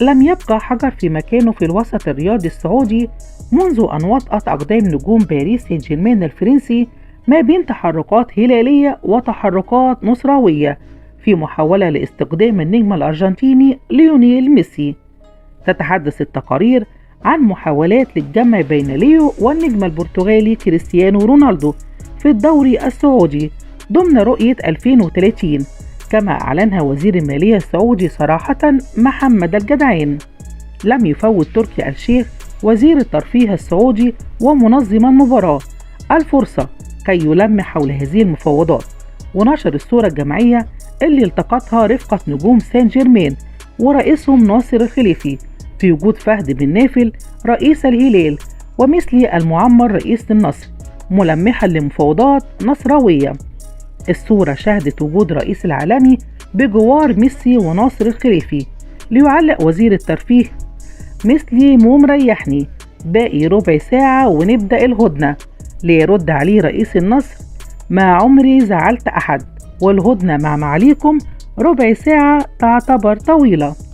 لم يبقى حجر في مكانه في الوسط الرياضي السعودي منذ أن وطأت أقدام نجوم باريس سان جيرمان الفرنسي ما بين تحركات هلالية وتحركات نصراوية في محاولة لاستقدام النجم الأرجنتيني ليونيل ميسي. تتحدث التقارير عن محاولات للجمع بين ليو والنجم البرتغالي كريستيانو رونالدو في الدوري السعودي ضمن رؤية 2030، كما أعلنها وزير المالية السعودي صراحة محمد الجدعان. لم يفوت تركي آل الشيخ وزير الترفيه السعودي ومنظم المباراة الفرصة كي يلمح حول هذه المفاوضات، ونشر الصورة الجماعية اللي التقطها رفقة نجوم سان جيرمان ورئيسهم ناصر الخليفي في وجود فهد بن نافل رئيس الهلال ومثلي المعمر رئيس النصر، ملمحا لمفاوضات نصراوية. الصورة شهدت وجود رئيس العالمي بجوار ميسي وناصر الخليفي، ليعلق وزير الترفيه: مثلي مو مريحني، باقي ربع ساعة ونبدأ الهدنة. ليرد عليه رئيس النصر: ما عمري زعلت أحد، والهدنة مع معاليكم ربع ساعة تعتبر طويلة.